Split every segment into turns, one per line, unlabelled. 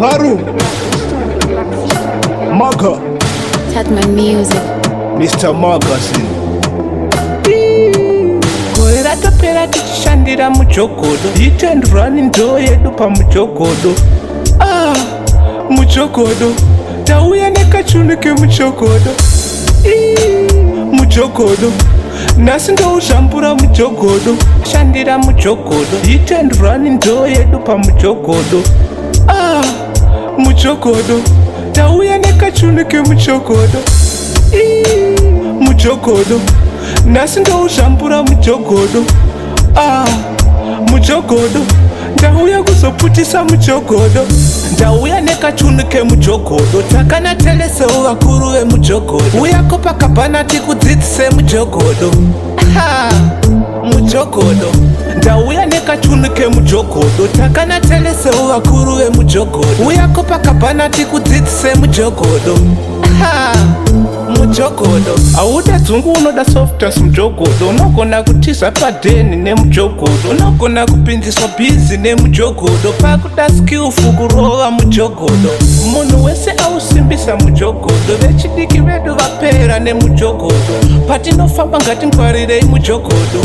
Haru Maga
Tatman music.
Mr. Magazine.
Gore ratopera tichishandira mujogodo, hit and run ndo yedu pamujogodo. Mujogodo tauya nekachunu kemujogodo. Mujogodo nasi ndouzvambura mujogodo, shandira mujogodo, hit and run ndo yedu pamujogodo. Mujogodo tauya nekachunu kemujogodo. Mujogodo nasi ndouzvambura mujogodo. Mujogodo ndauya kuzoputisa mujogodo, ndauya nekachunu kemujogodo, takanatelesewo vakuru vemujogodo, uyako pakabhana tikudzidzise mujogodo. Mujogodo ndauya nekachunu kemujogodo, takanatelesewo vakuru vemujogodo, uyako pakabhana tikudzidzise mujogodo. Mujogodo auda dzungu unoda softas mujogodo, unogona kutiza padheni nemujogodo, unogona kupinziswa bhizi nemujogodo, pakuda skillful kurova mujogodo. Munhu wese ausimbisa mujogodo, vechidiki vedu vapera nemujogodo, patinofamba ngatingwarirei mujogodo,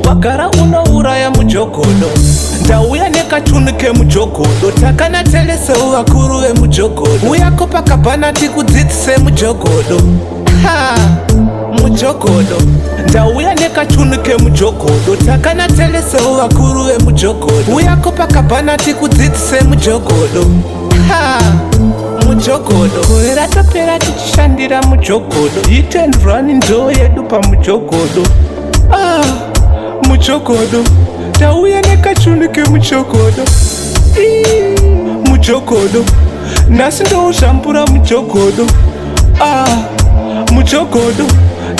wagara unouraya mujogodo. Ndauya nekachunu kemujogodo, takanatelesewo vakuru vemujogodo, uyako pakabhana tikudzidzise mujogodo. Mujogodo ndauya nekachunu kemujogodo, takanatelesewo vakuru vemujogodo, uyako pakabhana tikudzidzise mujogodo. Mujogodo gore ratopera tichishandira mujogodo, hit and run ndo yedu pamujogodo. Mujogodo tauya nekachunu kemujogodo. Mujogodo nasi ndouzvambura mujogodo. Mujogodo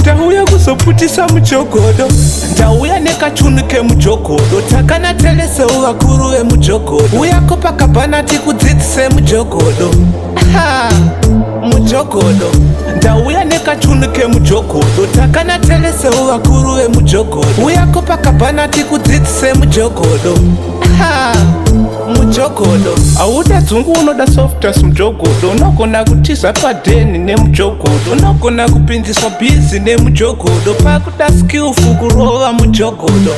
ndauya kuzoputisa mujogodo, ndauya nekachunu kemujogodo, takanatelesewo vakuru vemujogodo, uyako pakabhana tikudzidzise mujogodo. Mujogodo ndauya nekachunu kemujogodo, takanatelesewo vakuru vemujogodo, uyako pakabhana tikudzidzise mujogodo. Mujogodo auda dzungu unoda softas mujogodo, unogona kutiza padheni nemujogodo, unogona kupinziswa bhizi nemujogodo, pakuda skillful kurova mujogodo.